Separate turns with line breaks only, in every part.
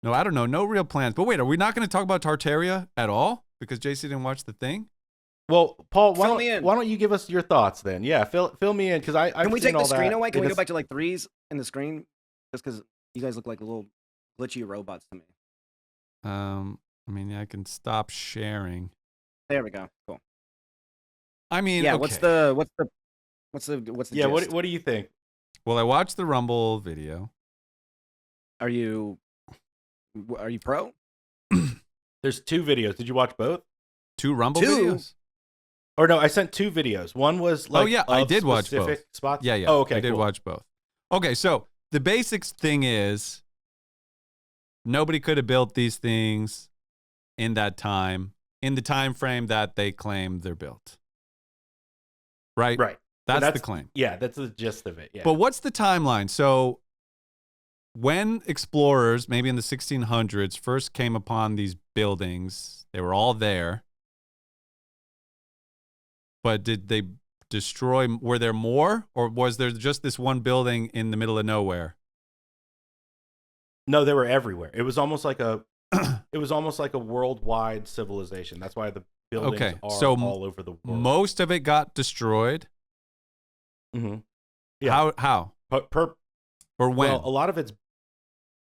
No, I don't know. No real plans. But wait, are we not going to talk about Tartaria at all? Because JC didn't watch the thing?
Well, Paul,
Fill me in.
why don't you give us your thoughts then? Yeah, fill me in because I've
Can we
seen
take the
all
screen
that.
away? Can we go back to like threes in the screen? Just because you guys look like little glitchy robots to me.
I mean, I can stop sharing.
There we go. Cool.
I mean,
Yeah.
okay.
What's the
Yeah,
gist?
what do you think?
Well, I watched the Rumble video.
Are you pro?
There's 2 videos. Did you watch both?
2 Rumble
Two?
videos?
Or no, I sent 2 videos. One was like,
oh yeah, I did watch both.
Specific spots.
Yeah, yeah.
Oh, okay,
I did
cool.
watch both. Okay, so the basics thing is nobody could have built these things in that time, in the time frame that they claim they're built. Right?
Right.
That's the claim.
Yeah, that's the gist of it. Yeah.
But what's the timeline? So when explorers, maybe in the 1600s, first came upon these buildings, they were all there. But did they destroy? Were there more? Or was there just this one building in the middle of nowhere?
No, they were everywhere. It was almost like a worldwide civilization. That's why the buildings are all over the world.
Most of it got destroyed.
Mm-hmm. Yeah.
How? Or when?
Well, a lot of it's.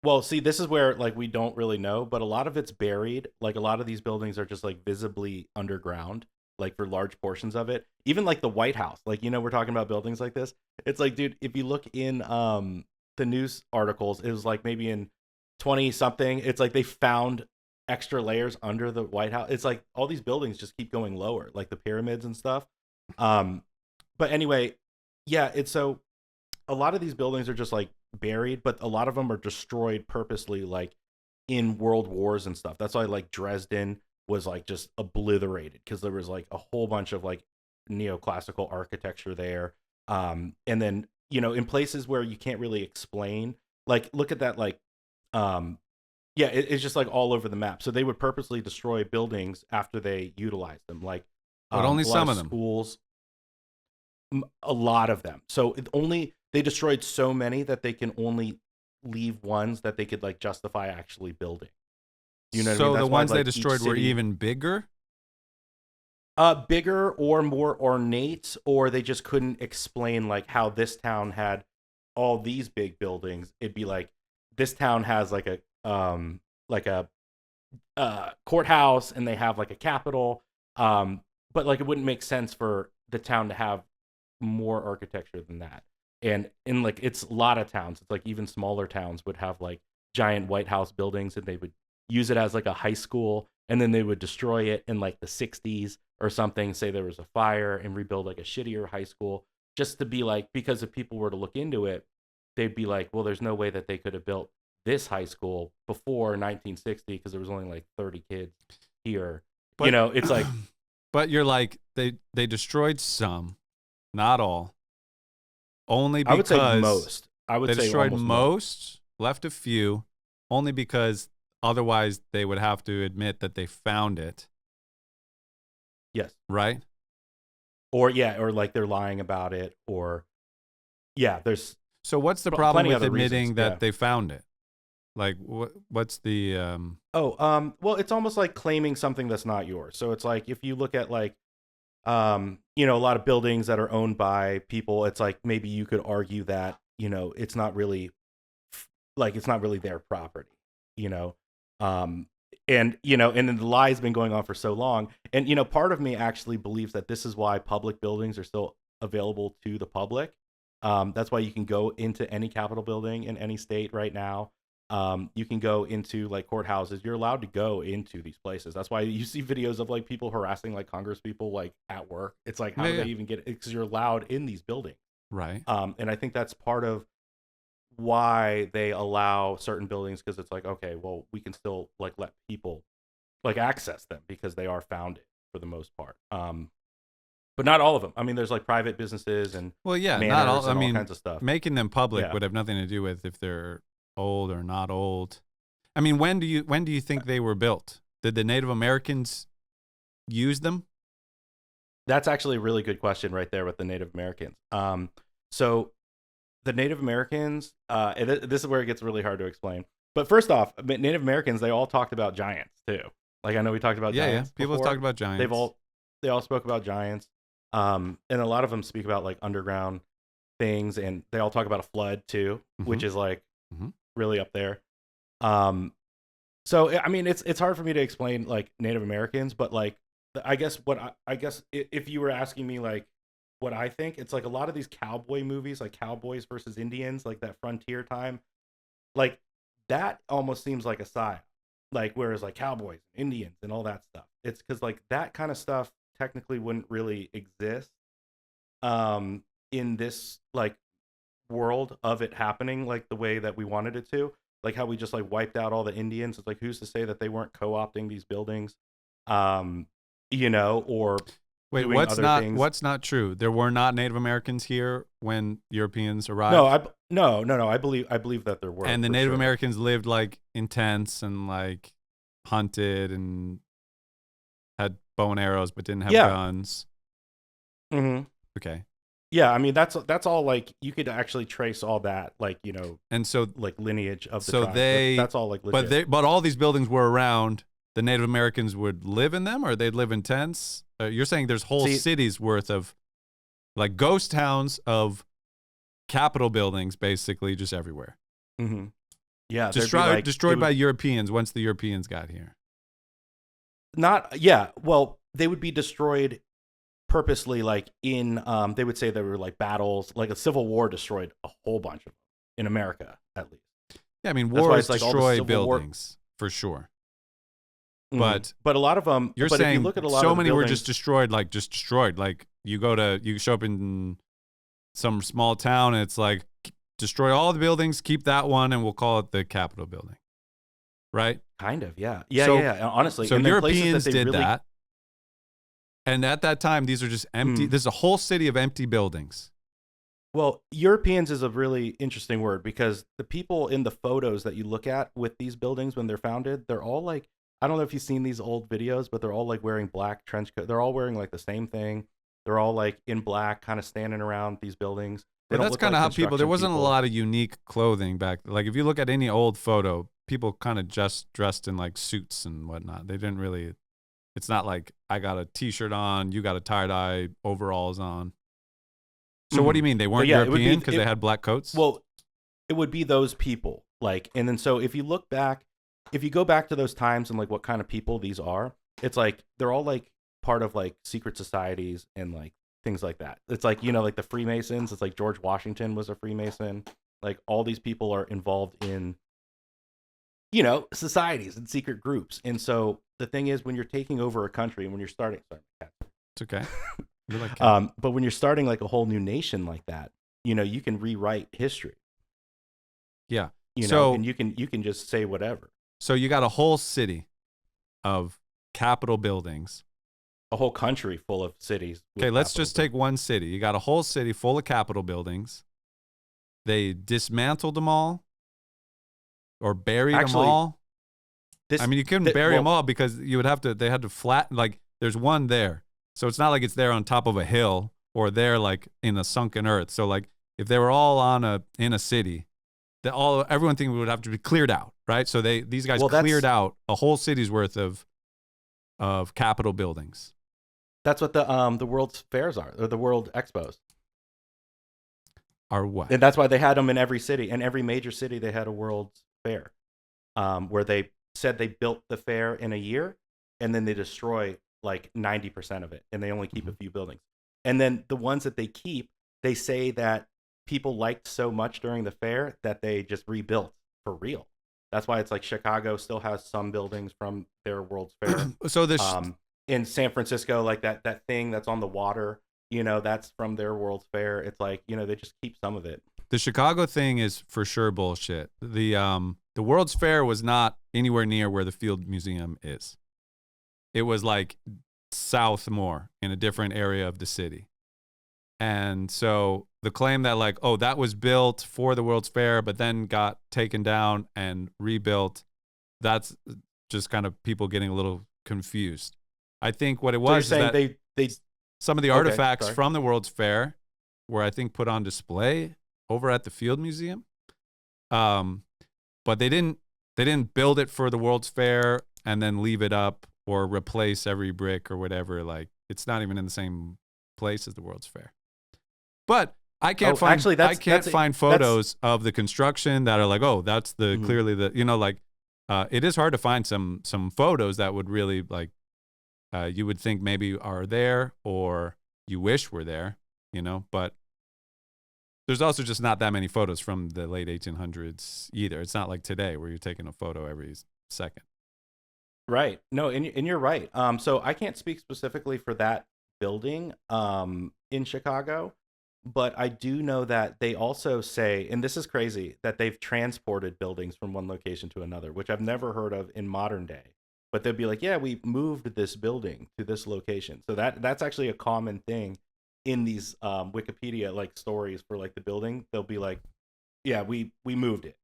Well, see, this is where like we don't really know, but a lot of it's buried. Like a lot of these buildings are just like visibly underground, like for large portions of it. Even like the White House, like we're talking about buildings like this. It's like, dude, if you look in the news articles, it was like maybe in 20 something. It's like they found extra layers under the White House. It's like all these buildings just keep going lower, like the pyramids and stuff. But anyway. Yeah, it's so a lot of these buildings are just like buried, but a lot of them are destroyed purposely, like in world wars and stuff. That's why like Dresden was like just obliterated because there was like a whole bunch of like neoclassical architecture there. And then, in places where you can't really explain, like look at that, like, yeah, it's just like all over the map. So they would purposely destroy buildings after they utilized them, like,
but only some of them.
Schools. A lot of them. So they destroyed so many that they can only leave ones that they could like justify actually building. You know what I mean?
So the ones they destroyed were
city,
even bigger?
Bigger or more ornate, or they just couldn't explain like how this town had all these big buildings. It'd be like this town has like a courthouse and they have like a capitol. But like it wouldn't make sense for the town to have more architecture than that. And in like it's a lot of towns, it's like even smaller towns would have like giant White House buildings and they would use it as like a high school, and then they would destroy it in like the 60s or something, say there was a fire, and rebuild like a shittier high school, just to be like, because if people were to look into it, they'd be like, well, there's no way that they could have built this high school before 1960 because there was only like 30 kids here. But, it's like
but you're like they destroyed some, not all. Only because
I would say most. I would
they
say
destroyed
most,
left a few, only because otherwise they would have to admit that they found it.
Yes.
Right?
Or like they're lying about it, or there's.
So what's the problem with
reasons,
admitting that they found it? Like what's the
well, it's almost like claiming something that's not yours. So it's like if you look at like a lot of buildings that are owned by people, it's like maybe you could argue that, it's not really their property, and then the lie's been going on for so long. And, part of me actually believes that this is why public buildings are still available to the public. That's why you can go into any Capitol building in any state right now. You can go into like courthouses. You're allowed to go into these places. That's why you see videos of like people harassing like Congress people like at work. It's like, how do they even get it? Because you're allowed in these buildings.
Right.
And I think that's part of why they allow certain buildings, because it's like, okay, well, we can still like let people like access them because they are founded for the most part. But not all of them. I mean, there's like private businesses and
not all.
all kinds of stuff.
Making them public would have nothing to do with if they're old or not old. I mean, when do you think they were built? Did the Native Americans use them?
That's actually a really good question right there with the Native Americans. So the Native Americans, this is where it gets really hard to explain. But first off, Native Americans, they all talked about giants too. Like I know we talked about
Yeah,
giants.
People
before.
talked about giants.
They all spoke about giants. And a lot of them speak about like underground things, and they all talk about a flood too, which is like really up there. So I mean, it's hard for me to explain like Native Americans, but like I guess if you were asking me like what I think, it's like a lot of these cowboy movies, like cowboys versus Indians, like that frontier time, like that almost seems like a side, like whereas like cowboys, Indians, and all that stuff. It's because like that kind of stuff technically wouldn't really exist in this like world of it happening like the way that we wanted it to, like how we just like wiped out all the Indians. It's like who's to say that they weren't co-opting these buildings, or
wait,
doing
what's
other
not
things.
what's not true? There were not Native Americans here when Europeans arrived.
No, I believe that there were,
and the
for
Native
sure.
Americans lived like in tents and like hunted and had bow and arrows but didn't have guns. Okay.
Yeah, I mean that's all like you could actually trace all that, like
and so
like lineage of the
so
tribe.
they
that's all like legit.
but all these buildings were around. The Native Americans would live in them, or they'd live in tents. You're saying there's whole cities worth of like ghost towns of Capitol buildings, basically just everywhere.
Yeah,
destroyed by Europeans once the Europeans got here.
Well, they would be destroyed purposely, like in they would say there were like battles, like a civil war destroyed a whole bunch of them in America, at least.
Yeah, I mean, wars destroy buildings for sure. But
a lot of them,
you're
but
saying
if you look at a lot
so
of
many
buildings,
were just destroyed. Like you show up in some small town and it's like destroy all the buildings, keep that one, and we'll call it the Capitol building, right?
Kind of, yeah. Honestly,
so Europeans did that, and at that time these are just empty. There's a whole city of empty buildings.
Well, Europeans is a really interesting word because the people in the photos that you look at with these buildings when they're founded, they're all like, I don't know if you've seen these old videos, but they're all like wearing black trench coat. They're all wearing like the same thing. They're all like in black, kind of standing around these buildings.
But that's kind of how people. There wasn't a lot of unique clothing back. Like if you look at any old photo, people kind of just dressed in like suits and whatnot. They didn't really. It's not like I got a T-shirt on, you got a tie-dye overalls on. So what do you mean they weren't European because they had black coats?
Well, it would be those people. Like, and then so if you look back, if you go back to those times and like what kind of people these are, it's like they're all like part of like secret societies and like things like that. It's like, like the Freemasons. It's like George Washington was a Freemason. Like all these people are involved in, societies and secret groups. And so the thing is, when you're taking over a country and when you're starting,
it's okay.
But when you're starting like a whole new nation like that, you can rewrite history.
Yeah.
And you can just say whatever.
So you got a whole city of Capitol buildings.
A whole country full of cities.
Okay, let's just take one city. You got a whole city full of Capitol buildings. They dismantled them all or buried them all. You couldn't bury them all because you would have to, they had to flatten, like there's one there. So it's not like it's there on top of a hill or there like in a sunken earth. So like if they were all in a city, everyone think would have to be cleared out, right? So these guys cleared out a whole city's worth of Capitol buildings.
That's what the World's Fairs are, or the World Expos.
Are what?
And that's why they had them in every city. In every major city, they had a World's Fair, where they said they built the fair in a year, and then they destroy like 90% of it, and they only keep a few buildings. And then the ones that they keep, they say that people liked so much during the fair that they just rebuilt for real. That's why it's like Chicago still has some buildings from their World's Fair.
So
in San Francisco, like that thing that's on the water, that's from their World's Fair. It's like, they just keep some of it.
The Chicago thing is for sure bullshit. The World's Fair was not anywhere near where the Field Museum is. It was like south more in a different area of the city. And so the claim that like, oh, that was built for the World's Fair, but then got taken down and rebuilt, that's just kind of people getting a little confused. I think what it was
so you're saying
is
they
some of the artifacts from the World's Fair were, I think, put on display over at the Field Museum. But they didn't They didn't build it for the World's Fair and then leave it up or replace every brick or whatever. Like, it's not even in the same place as the World's Fair. But I can't find photos of the construction that are like, oh, that's the clearly the, you know, like it is hard to find some photos that would really like you would think maybe are there or you wish were there, you know, but there's also just not that many photos from the late 1800s either. It's not like today where you're taking a photo every second.
Right. No, and you're right. So I can't speak specifically for that building in Chicago, but I do know that they also say, and this is crazy, that they've transported buildings from one location to another, which I've never heard of in modern day. But they'd be like, yeah, we moved this building to this location. So that's actually a common thing in these Wikipedia like stories for like the building. They'll be like, yeah, we moved it.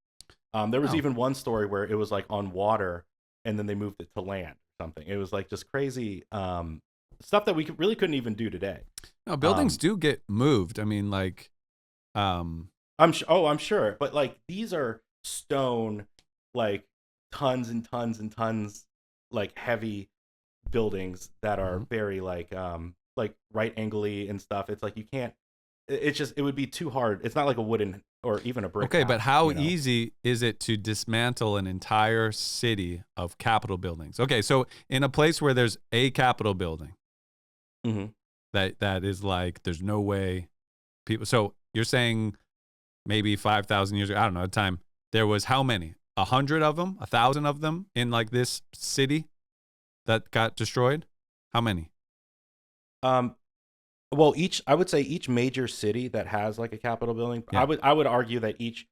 There was even one story where it was like on water and then they moved it to land or something. It was like just crazy stuff that we really couldn't even do today.
No, buildings do get moved. I mean, like,
I'm sure, but like these are stone, like tons and tons and tons, like heavy buildings that are very like right angly and stuff. It's like you can't. It's just it would be too hard. It's not like a wooden or even a brick.
Okay,
house,
but how
you know?
easy is it to dismantle an entire city of Capitol buildings? Okay, so in a place where there's a Capitol building, that is like there's no way people. So you're saying maybe 5,000 years ago, I don't know, at the time there was how many? 100 of them, 1,000 of them in like this city that got destroyed? How many?
Well, I would say each major city that has like a Capitol building,
Yeah.
I would argue that each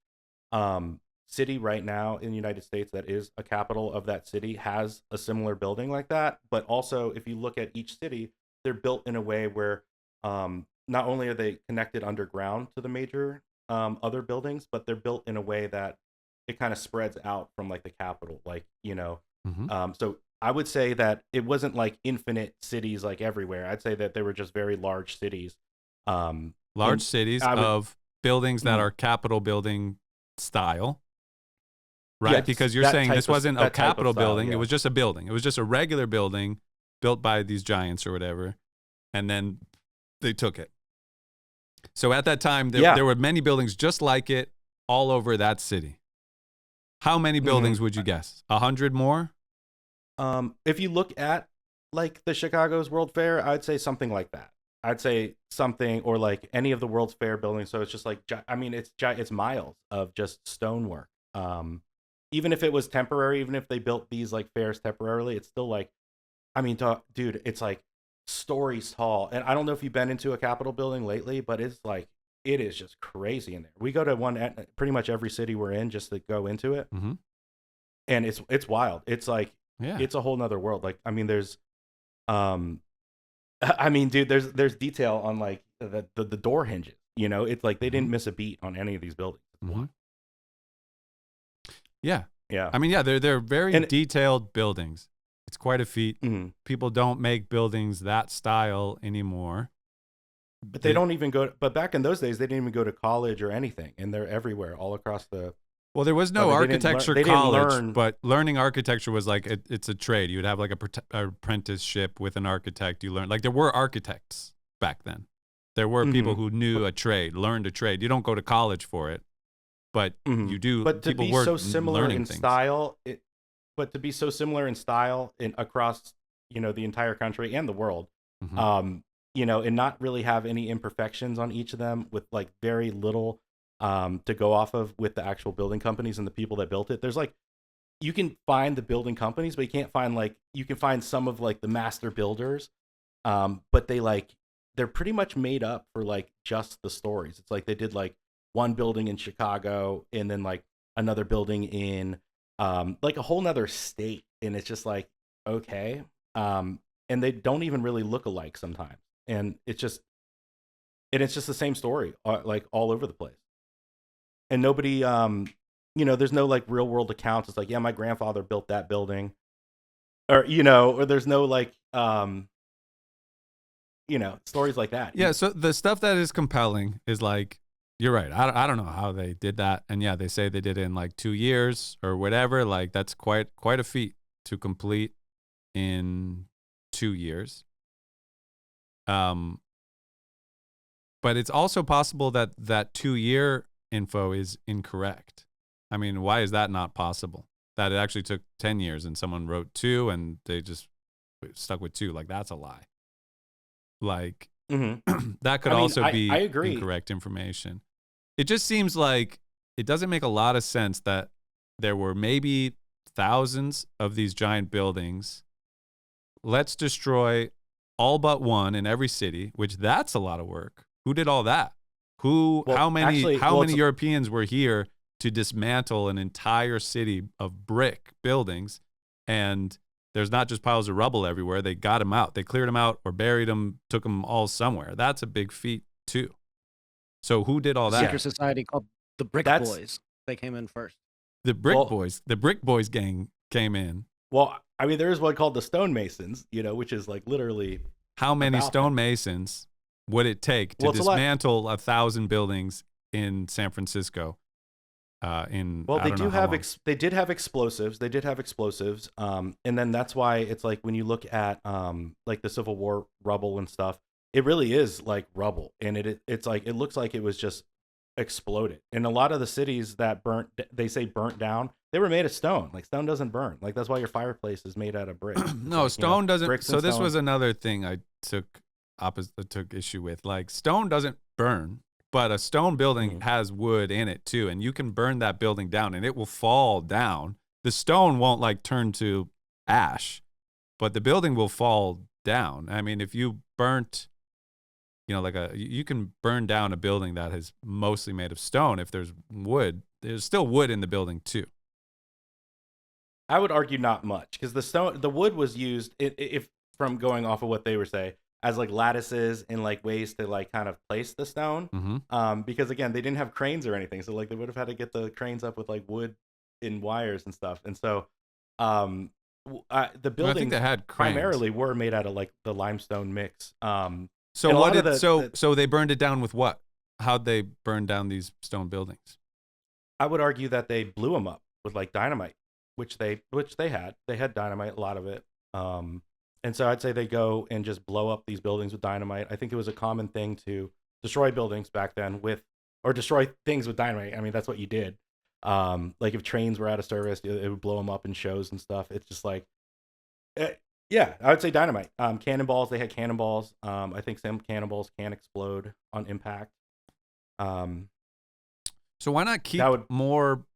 city right now in the United States that is a capital of that city has a similar building like that. But also, if you look at each city, they're built in a way where not only are they connected underground to the major other buildings, but they're built in a way that it kind of spreads out from like the capital, like, you know. So I would say that it wasn't like infinite cities like everywhere. I'd say that they were just very large cities.
Cities of buildings that are Capitol building style, right?
Yes,
because you're saying this wasn't a Capitol building.
Yeah.
It was just a building. It was just a regular building built by these giants or whatever. And then they took it. So at that time, there were many buildings just like it all over that city. How many buildings would you guess? 100 more?
If you look at like the Chicago's World Fair, I'd say something like that. I'd say something, or like any of the World's Fair buildings. So it's just like, I mean, it's miles of just stonework. Even if it was temporary, even if they built these like fairs temporarily, it's still like, I mean, dude, it's like stories tall. And I don't know if you've been into a Capitol building lately, but it's like, it is just crazy in there. We go to one at pretty much every city we're in just to go into it. And it's wild. It's like, it's a whole nother world. Like, I mean, there's, I mean, dude, there's detail on like the door hinges, you know, it's like they didn't miss a beat on any of these buildings.
Yeah.
Yeah.
I mean, yeah, they're very detailed buildings. It's quite a feat. People don't make buildings that style anymore.
But they don't even but back in those days, they didn't even go to college or anything. And they're everywhere, all across the.
Well, there was no architecture college, but learning architecture was like, it's a trade. You would have like a apprenticeship with an architect. You learn, like there were architects back then. There were people who knew a trade, learned a trade. You don't go to college for it, but you do.
But to be so similar in style, but to be so similar in style across, you know, the entire country and the world, you know, and not really have any imperfections on each of them, with like very little to go off of with the actual building companies and the people that built it. There's like, you can find the building companies, but you can't find like, you can find some of like the master builders, but they're pretty much made up for like just the stories. It's like they did like one building in Chicago and then like another building in like a whole nother state, and it's just like, okay, and they don't even really look alike sometimes, and it's just the same story like all over the place. And nobody, you know, there's no like real world accounts. It's like, yeah, my grandfather built that building, or, you know, or there's no like, you know, stories like that.
Yeah. So the stuff that is compelling is like you're right. I don't know how they did that. And yeah, they say they did it in like 2 years or whatever. Like that's quite a feat to complete in 2 years. But it's also possible that that 2-year info is incorrect. I mean, why is that not possible? That it actually took 10 years and someone wrote 2 and they just stuck with 2. Like that's a lie. Like that could also be
I agree.
incorrect information. It just seems like it doesn't make a lot of sense that there were maybe thousands of these giant buildings. Let's destroy all but one in every city, which that's a lot of work. Who did all that? How many Europeans were here to dismantle an entire city of brick buildings? And there's not just piles of rubble everywhere. They got them out. They cleared them out or buried them, took them all somewhere. That's a big feat too. So who did all that?
Secret society called the Brick Boys. They came in first.
The Brick Boys gang came in.
Well, I mean, there is one called the Stonemasons, which is like literally.
How many stonemasons would it take to dismantle 1,000 buildings in San Francisco? They did have explosives. They did have explosives. And then that's why it's like when you look at like the Civil War rubble and stuff, it really is like rubble, and it's like it looks like it was just exploded. And a lot of the cities that burnt down, they were made of stone. Like stone doesn't burn. Like that's why your fireplace is made out of brick. No, like, stone doesn't. So this was another thing I took issue with. Like stone doesn't burn. But a stone building has wood in it too, and you can burn that building down and it will fall down. The stone won't like turn to ash, but the building will fall down. I mean, if you burnt, you can burn down a building that is mostly made of stone. If there's wood, there's still wood in the building too.
I would argue not much, because the wood was used, if from going off of what they were saying, as like lattices and like ways to like kind of place the stone. Because again, they didn't have cranes or anything. So like they would have had to get the cranes up with like wood and wires and stuff. And so the buildings, I think they had cranes. Primarily were made out of like the limestone mix.
So they burned it down with what? How'd they burn down these stone buildings?
I would argue that they blew them up with like dynamite, which they had. They had dynamite, a lot of it. And so I'd say they go and just blow up these buildings with dynamite. I think it was a common thing to destroy buildings back then or destroy things with dynamite. I mean, that's what you did. Like if trains were out of service, it would blow them up in shows and stuff. It's just like, yeah, I would say dynamite. Cannonballs, they had cannonballs. I think some cannonballs can explode on impact.
So why not keep more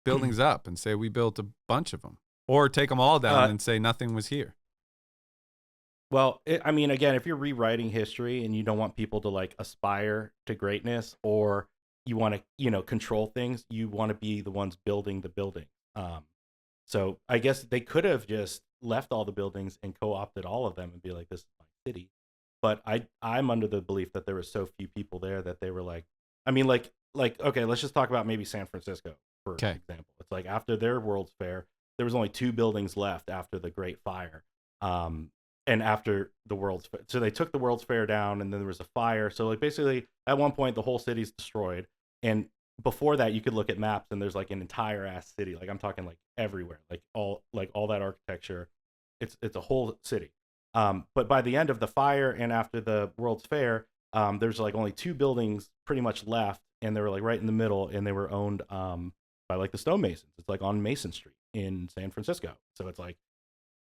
buildings up and say we built a bunch of them? Or take them all down and say nothing was here?
Well, I mean, again, if you're rewriting history and you don't want people to like aspire to greatness, or you want to, control things, you want to be the ones building the building. So I guess they could have just left all the buildings and co-opted all of them and be like, this is my city. But I'm under the belief that there were so few people there that they were like, I mean, like, okay, let's just talk about maybe San Francisco, for example. It's like after their World's Fair, there was only 2 buildings left after the Great Fire. And after the World's Fair, so they took the World's Fair down, and then there was a fire. So like basically, at one point, the whole city's destroyed. And before that, you could look at maps, and there's like an entire ass city. Like I'm talking like everywhere, like all that architecture. It's a whole city. But by the end of the fire and after the World's Fair, there's like only 2 buildings pretty much left, and they were like right in the middle, and they were owned by like the stonemasons. It's like on Mason Street in San Francisco. So it's like,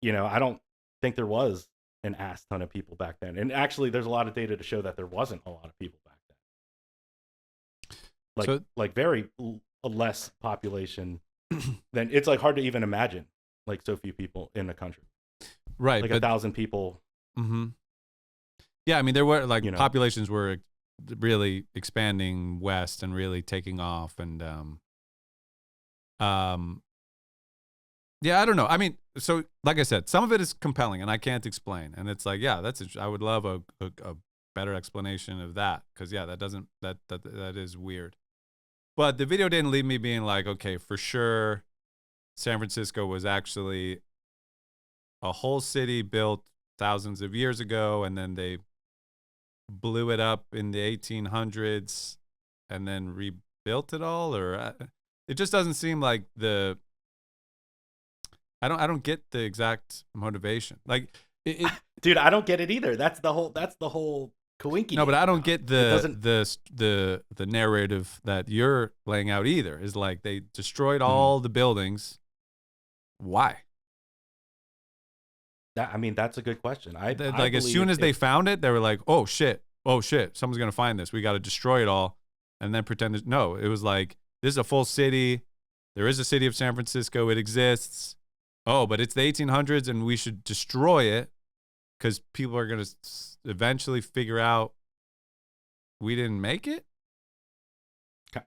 I don't think there was an ass ton of people back then. And actually, there's a lot of data to show that there wasn't a lot of people back then. Like very less population than, it's like hard to even imagine like so few people in the country.
Right.
Like 1,000 people.
Mm-hmm. Yeah, I mean, there were like populations were really expanding west and really taking off, and yeah, I don't know. I mean, so like I said, some of it is compelling and I can't explain. And it's like, yeah, I would love a better explanation of that, because yeah, that is weird. But the video didn't leave me being like, okay, for sure, San Francisco was actually a whole city built thousands of years ago, and then they blew it up in the 1800s and then rebuilt it all, or it just doesn't seem like the. I don't get the exact motivation. Like,
dude, I don't get it either. That's the whole coinky.
No, but I don't get
doesn't-
the narrative that you're laying out either. Is like they destroyed all the buildings. Why?
I mean, that's a good question. I
Like as soon as they found it, they were like, "Oh shit, someone's gonna find this. We got to destroy it all," and then pretend that no. It was like this is a full city. There is a city of San Francisco. It exists. Oh, but it's the 1800s, and we should destroy it because people are gonna eventually figure out we didn't make it.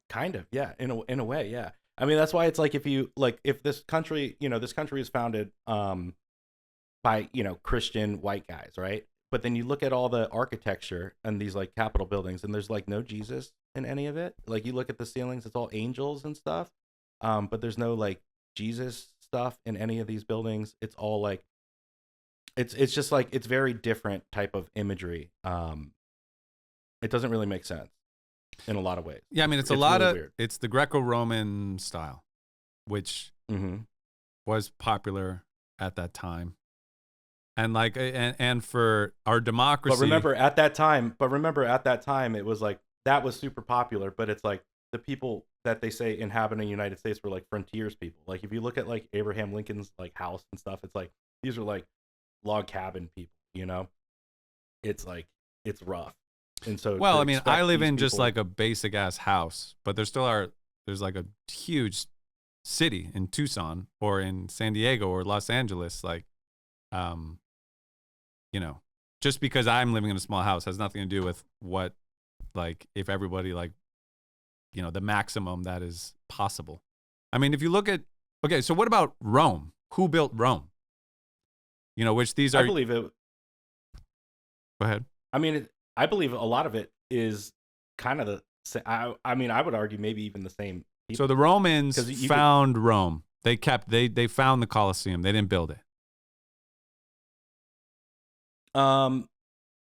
Kind of, yeah. In a way, yeah. I mean, that's why it's like if this country, this country is founded by Christian white guys, right? But then you look at all the architecture and these like Capitol buildings, and there's like no Jesus in any of it. Like you look at the ceilings, it's all angels and stuff, but there's no like Jesus stuff in any of these buildings. It's all like it's just like it's very different type of imagery. It doesn't really make sense in a lot of ways.
Yeah, I mean it's a lot really of weird. It's the Greco-Roman style, which was popular at that time. And like, and for our democracy.
But remember at that time, it was like that was super popular. But it's like the people that they say inhabiting the United States were like frontiers people. Like if you look at like Abraham Lincoln's like house and stuff, it's like these are like log cabin people. It's like it's rough. And so,
well, I mean, I live in just like a basic ass house, but there's like a huge city in Tucson or in San Diego or Los Angeles, like. Just because I'm living in a small house has nothing to do with what, like, if everybody, like, the maximum that is possible. I mean, if you look at, okay, so what about Rome? Who built Rome? Which these are.
I believe it.
Go ahead.
I mean, I believe a lot of it is kind of the, I mean, I would argue maybe even the same people.
So the Romans found Rome. They found the Colosseum. They didn't build it.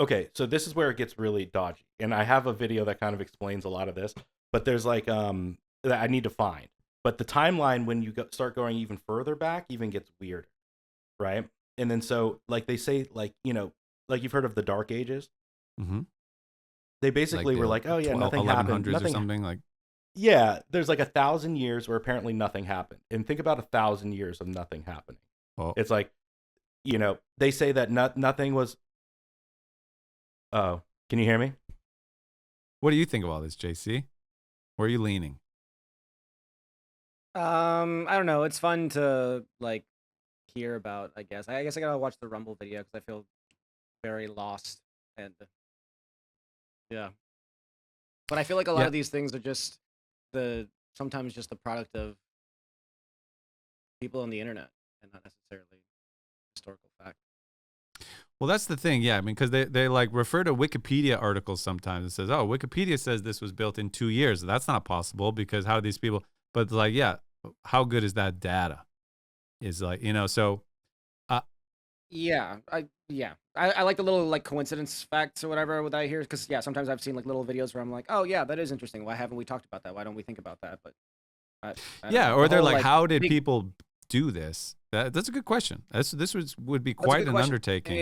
Okay, so this is where it gets really dodgy, and I have a video that kind of explains a lot of this, but there's like that I need to find. But the timeline when you start going even further back even gets weirder, right? And then so like they say like like you've heard of the Dark Ages.
Mm-hmm.
They basically were like, oh yeah, nothing happened,
nothing or something like.
Yeah, there's like 1,000 years where apparently nothing happened, and think about 1,000 years of nothing happening.
Oh.
It's like. They say that nothing was. Oh, can you hear me?
What do you think of all this, JC? Where are you leaning?
I don't know. It's fun to like hear about. I guess I gotta watch the Rumble video because I feel very lost and yeah. But I feel like a lot of these things are just sometimes just the product of people on the internet and not necessarily historical fact.
Well, that's the thing, yeah. I mean, because they like refer to Wikipedia articles sometimes. It says, "Oh, Wikipedia says this was built in 2 years." That's not possible because how do these people? But it's like, yeah, how good is that data? Is like so.
I like the little like coincidence facts or whatever that I hear because sometimes I've seen like little videos where I'm like, oh yeah, that is interesting. Why haven't we talked about that? Why don't we think about that? But
or they're like, how did people do this? That's a good question. Would be quite an undertaking.
Yeah.